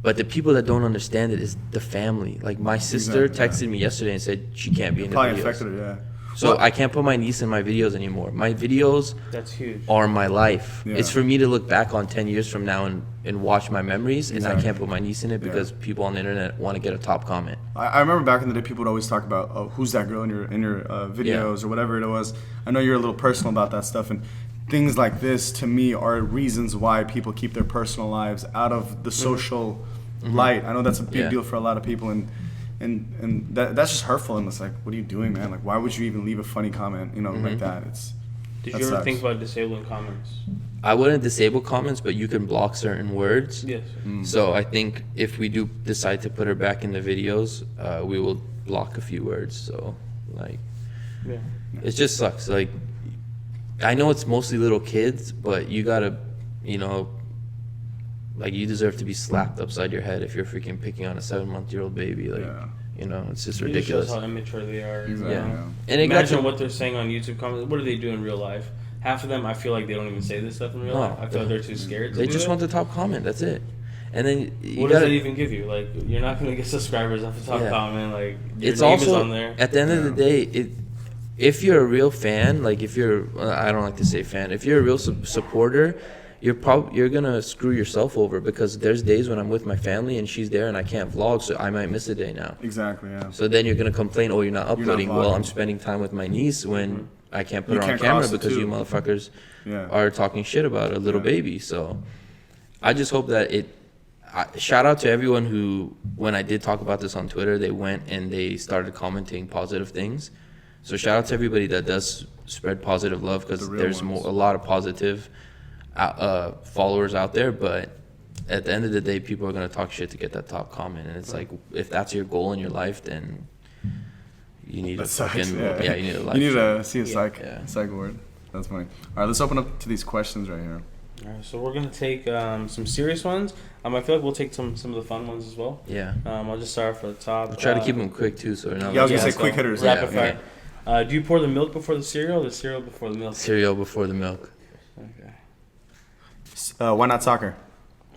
But the people that don't understand it is the family. Like, my sister Exactly, texted me yesterday and said she can't be in the Probably videos. affected her, yeah. So I can't put my niece in my videos anymore. My videos That's huge. are my life. Yeah. It's for me to look back on 10 years from now and watch my memories, and I Exactly. can't put my niece in it because people on the internet want to get a top comment. I remember back in the day, people would always talk about, oh, who's that girl in your videos or whatever it was. I know you're a little personal about that stuff, and things like this to me are reasons why people keep their personal lives out of the social light. I know that's a big Yeah. deal for a lot of people, and that's just hurtful. And it's like, what are you doing, man? Like, why would you even leave a funny comment, like that? Did that you ever sucks. think about disabling comments? I wouldn't disable comments, but you can block certain words. Yes. So I think if we do decide to put her back in the videos, we will block a few words. So, like, Yeah. it just sucks. Like, I know it's mostly little kids, but you gotta, like, you deserve to be slapped upside your head if you're freaking picking on a 7-month-old baby. Like, Yeah. it's just It just ridiculous. shows how immature they are. Exactly. Yeah. And it got Imagine to, what they're saying on YouTube comments. What do they do in real life? Half of them, I feel like they don't even say this stuff in real No. life. I feel like they're too scared to they do just it. want the top comment. That's it. And then you What does gotta. that even give you? Like, you're not going to get subscribers off the top Yeah. comment. Like, your It's name also is on there. at the end of the day, if you're a real fan, like if you're, I don't like to say fan, if you're a real supporter, you're gonna screw yourself over because there's days when I'm with my family and she's there and I can't vlog, so I might miss a day now. Exactly, yeah. So then you're gonna complain, oh, you're not uploading. Well, vlogging. I'm spending time with my niece when I can't put You her on can't camera cross it because too. you motherfuckers Yeah. are talking shit about a little Yeah. baby. So I just hope that shout out to everyone who, when I did talk about this on Twitter, they went and they started commenting positive things. So shout out to everybody that does spread positive love because The real there's ones. a lot of positive followers out there, but at the end of the day, people are gonna talk shit to get that top comment, and it's like, if that's your goal in your life, then you need That a sucks, fucking yeah. you need a life. You need to see a psych ward. That's funny. All right, let's open up to these questions right here. All right, so we're going to take some serious ones. I feel like we'll take some of the fun ones as well. Yeah. I'll just start for the top. I'll try to keep them quick too, so we're not Yeah, I was like- gonna let's say quick go. hitters. Rapid Yeah, fire. Do you pour the milk before the cereal or the cereal before the milk? cereal before the milk. Okay. Why not soccer?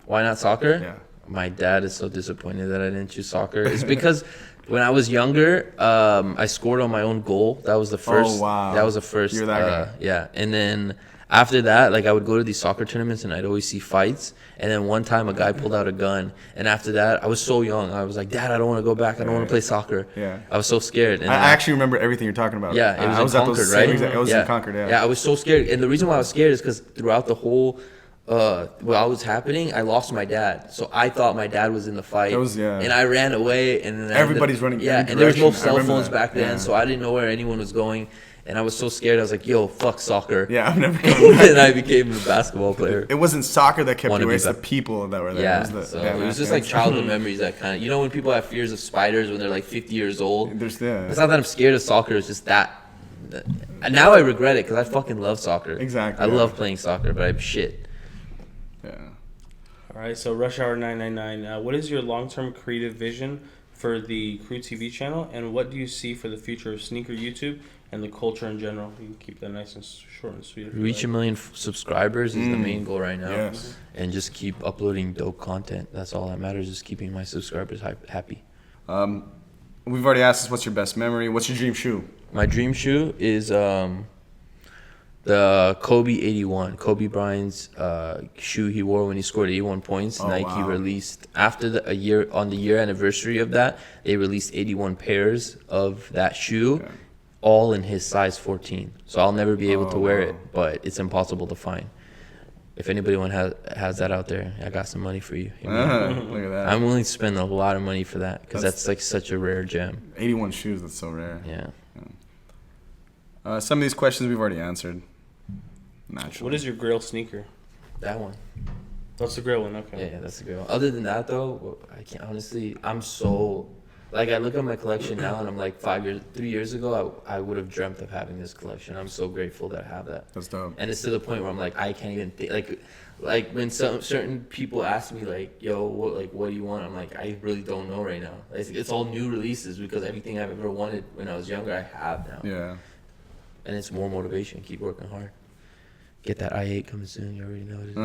Why not soccer? Yeah. my dad is so disappointed that I didn't choose soccer. It's because when I was younger, I scored on my own goal. That was the first. Oh, wow. That was the first. You're that guy. Yeah, and then after that, like I would go to these soccer tournaments and I'd always see fights. And then one time a guy pulled out a gun, and after that I was so young. I was like, Dad, I don't want to go back. I don't want to play soccer. Yeah. I was so scared. And I actually remember everything you're talking about. Yeah, it was I was in at Concord, those right? It was in Concord, yeah. Yeah, I was so scared. And the reason why I was scared is because throughout the whole what was happening, I lost my dad. So I thought my dad was in the fight. And I ran away. And then everybody's running. Yeah, and there was no cell phones back then, so I didn't know where anyone was going. And I was so scared. I was like, yo, fuck soccer. Yeah, I'm never coming back. And I became a basketball player. It wasn't soccer that kept you away, it's the people that were there. Yeah, It was just like childhood memories that kind of, you know, when people have fears of spiders when they're like 50 years old. It's not that I'm scared of soccer, it's just that. And now I regret it because I fucking love soccer. Exactly. I love playing soccer, but I'm shit. Yeah. All right, so Rush Hour 999. What is your long-term creative vision for the QrewTV channel, and what do you see for the future of sneaker YouTube and the culture in general? You can keep that nice and short and sweet. Reach 1 million subscribers is the main goal right now. Yes. And just keep uploading dope content. That's all that matters, is keeping my subscribers happy. We've already asked this, what's your best memory? What's your dream shoe? My dream shoe is the Kobe 81. Kobe Bryant's shoe he wore when he scored 81 points. Nike released after the year anniversary of that. They released 81 pairs of that shoe, all in his size 14. So I'll never be able to wear it, but it's impossible to find. If anybody has that out there, I got some money for you. Look at that. I'm willing to spend a lot of money for that because that's like such a rare gem. 81 shoes, that's so rare. Yeah. Some of these questions we've already answered. Naturally. What is your Grail sneaker? That one. That's the Grail one, okay. Yeah, that's the Grail. Other than that, though, I can't honestly. I'm so like I look at my collection now, and I'm like 3 years ago, I would have dreamt of having this collection. I'm so grateful that I have that. That's dope. And it's to the point where I'm like, I can't even think like when certain people ask me like, yo, what do you want? I'm like, I really don't know right now. It's all new releases because everything I've ever wanted when I was younger, I have now. Yeah. And it's more motivation. Keep working hard. Get that i8 coming soon. You already know what it is.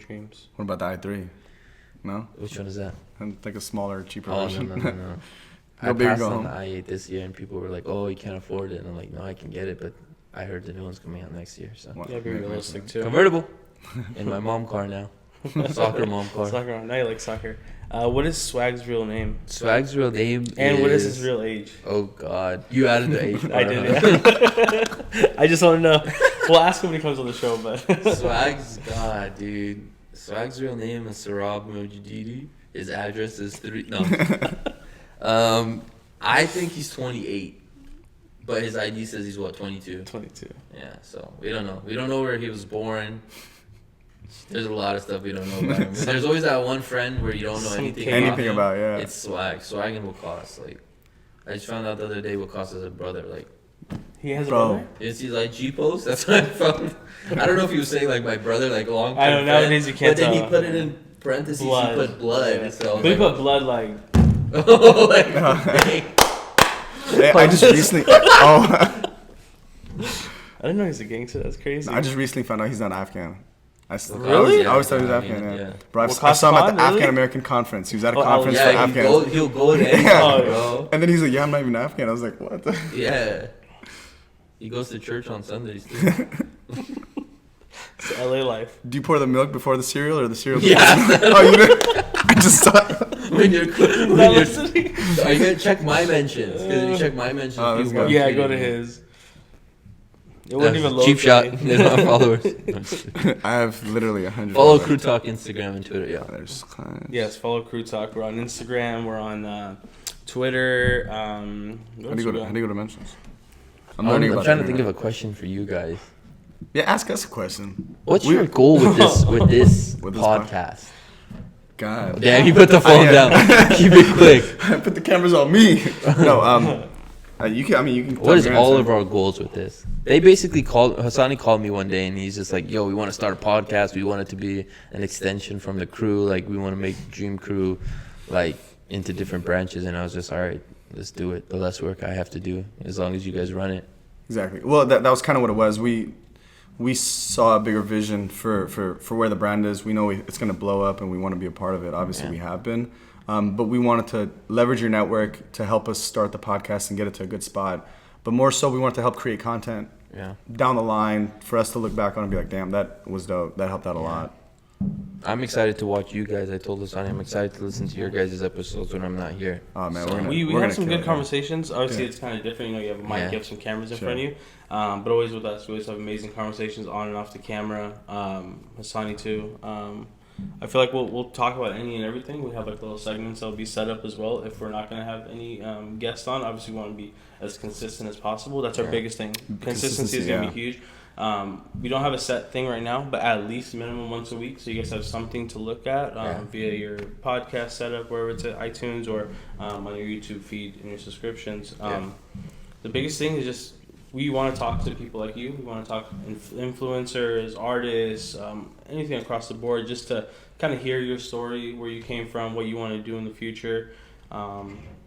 i8 dreams. What about the i3? No? Which one is that? Like a smaller, cheaper Oh, version. no. I passed on the i8 this year, and people were like, oh, you can't afford it. And I'm like, no, I can get it, but I heard the new one's coming out next year. So Yeah, be realistic, too. Convertible. In my mom car now. Soccer mom car. Soccer, now you like soccer. What is Swag's real name? Swag's real name And what is his real age? Oh, God. You added the age part. I did, yeah. I just want to know. We'll ask him when he comes on the show, but... Swag's, God, dude. Swag's real name is Sarab Mojadidi. His address is 3... No. I think he's 28. But his ID says he's, what, 22? 22. Yeah, so we don't know. We don't know where he was born. There's a lot of stuff we don't know about him. There's always that one friend where you don't know anything about. Yeah. It's Swag and Wakas. Like, I just found out the other day Wakas is a brother. Like, he has a brother? Is he like G-post? That's what I found. I don't know if he was saying like my brother, like long. I don't know. Nowadays you can't. But then he put it in parentheses. Blood. He put blood. Yeah. So we put blood like. I just recently. I didn't know he's a gangster. That's crazy. I just recently found out he's not Afghan. Really? I always thought he was Afghan. Yeah. Bro, I saw him at the Afghan American conference. He was at a conference for Afghans. He'll go to anything, bro. And then he's like, "Yeah, I'm not even Afghan." I was like, "What?" Yeah. He goes to church on Sundays too. It's LA life. Do you pour the milk before the cereal or the cereal? Yeah. Oh, you did? I just saw. When you're are you gonna check my mentions? Because if you check my mentions, yeah, go to his. It wouldn't even load. Cheap shot. There's my followers. I have literally 100. Follow QrewTalk Instagram and Twitter. Yeah. There's clients. Yes, follow QrewTalk. We're on Instagram. We're on Twitter. How do you go to mentions? I'm trying to think of a question for you guys. Yeah, ask us a question. What's your goal with this podcast? God. Damn, you put the phone down. Keep it quick. Put the cameras on me. No, you can. What is all of our goals with this? They basically Hassani called me one day and he's just like, yo, we want to start a podcast. We want it to be an extension from the crew. Like, we want to make Dream Crew, like, into different branches. And I was just, all right, let's do it. The less work I have to do, as long as you guys run it. Exactly. Well, that was kind of what it was. We we saw a bigger vision for where the brand is. We know it's going to blow up, and we want to be a part of it. Obviously, we have been. But we wanted to leverage your network to help us start the podcast and get it to a good spot. But more so, we wanted to help create content down the line for us to look back on and be like, damn, that was dope. That helped out a lot. I'm excited to watch you guys. I told Lasani I'm excited to listen to your guys' episodes when I'm not here. Oh, man, So- We we're had some gonna good kill it. conversations. Obviously, it's kind of different. You know, you have a mic, you have some cameras in front of you. But always with us, we always have amazing conversations on and off the camera. Hassani too. I feel like we'll talk about any and everything. We have like little segments that'll be set up as well. If we're not gonna have any guests on, obviously we want to be as consistent as possible. That's our biggest thing. Consistency is gonna be huge. We don't have a set thing right now, but at least minimum once a week, so you guys have something to look at via your podcast setup, wherever it's at iTunes or on your YouTube feed and your subscriptions. The biggest thing is just we want to talk to people like you. We want to talk influencers, artists, anything across the board, just to kind of hear your story, where you came from, what you want to do in the future.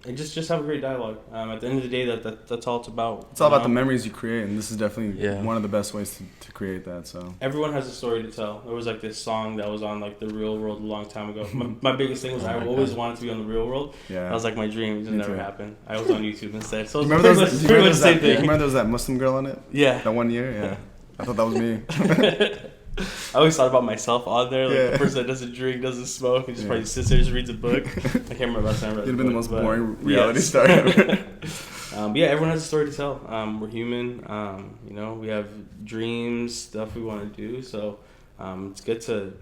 And just have a great dialogue. At the end of the day, that's all it's about. It's all about the memories you create, and this is definitely Yeah. one of the best ways to create that. So Everyone has a story to tell. There was like this song that was on like the Real World a long time ago. My biggest thing was I always wanted to be on the Real World. yeah. That was like my dream. It just Me never too. happened. I was on YouTube instead. So it's Remember pretty much the same thing. remember there was that Muslim girl on it? Yeah. That one year? Yeah. I thought that was me. I always thought about myself on there, like Yeah. the person that doesn't drink, doesn't smoke, and just probably sits there, just reads a book. I can't remember last time I read You'd have been the most book, but- boring reality Yes. star ever. But yeah, everyone has a story to tell. We're human. You know, we have dreams, stuff we want to do. So it's good to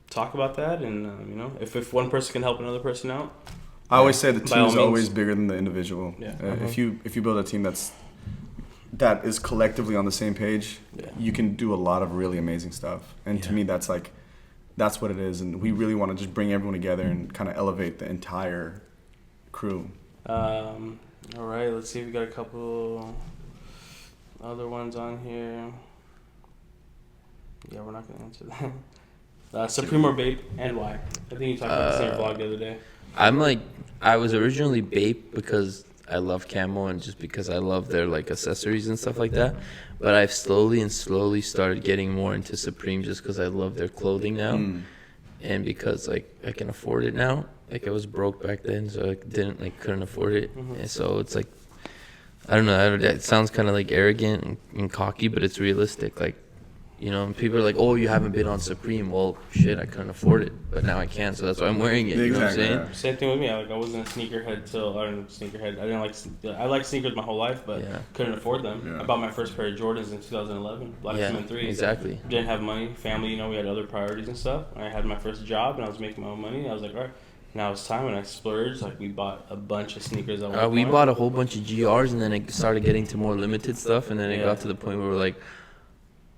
talk about that. And you know, if one person can help another person out, I always say the By team all is means. always bigger than the individual. Yeah. If you build a team that is collectively on the same page, you can do a lot of really amazing stuff. And to me, that's what it is. And we really want to just bring everyone together and kind of elevate the entire crew. all right, let's see if we got a couple other ones on here. Yeah, we're not gonna answer that. Supreme or Bape, and why? I think you talked about this in your vlog the other day. I was originally Bape because I love camo and just because I love their like accessories and stuff like that. But I've slowly started getting more into Supreme just because I love their clothing now, and because like I can afford it now. Like I was broke back then, so I couldn't afford it, and so it's like I don't know. It sounds kind of like arrogant and cocky, but it's realistic. Like, you know, people are like, "Oh, you haven't been on Supreme." Well, shit, I couldn't afford it, but now I can, so that's why I'm wearing it. You know what I'm saying? yeah. Same thing with me. I wasn't a sneakerhead till I didn't like. I liked sneakers my whole life, but couldn't afford them. Yeah. I bought my first pair of Jordans in 2011, Black Cement 3. Exactly. Didn't have money, family. You know, we had other priorities and stuff. I had my first job and I was making my own money. I was like, all right, now it's time, and I splurged. Like we bought a bunch of sneakers. We bought a whole bunch of GRs, and then it started getting to more limited stuff, and then it got to the point where we're like,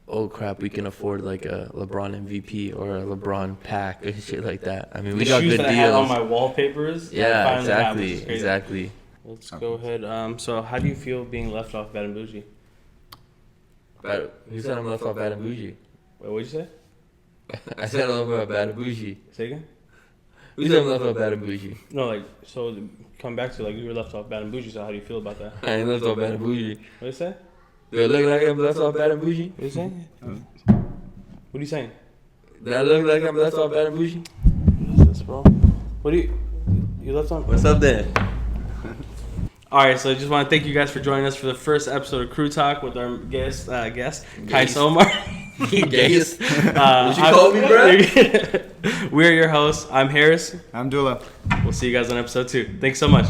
oh crap, we can afford like a LeBron MVP or a LeBron pack or shit like that. I mean, we got good that I had on deals. my wallpapers. Yeah, I finally have, which is crazy. exactly. Let's go ahead. So how do you feel being left off Bad and Bougie? Who said I'm left off Bad and Bougie? Wait, what'd you say? I said I'm left off Bad and Bougie. Say again? Who said I'm left off Bad and Bougie? No, like, so come back to, like, you were left off Bad and Bougie, so how do you feel about that? I ain't left off Bad and Bougie. What you say? Do I look like I'm left off Bad and Bougie? What you saying? What are you saying? Do I look like I'm left off Bad and Bougie? What is this, bro? What do you left on? What's up there? All right, so I just want to thank you guys for joining us for the first episode of Crew Talk with our guest, Qias Omar. Gays. What you call me, bro? We're your hosts. I'm Harris. I'm Dullah. We'll see you guys on episode 2. Thanks so much.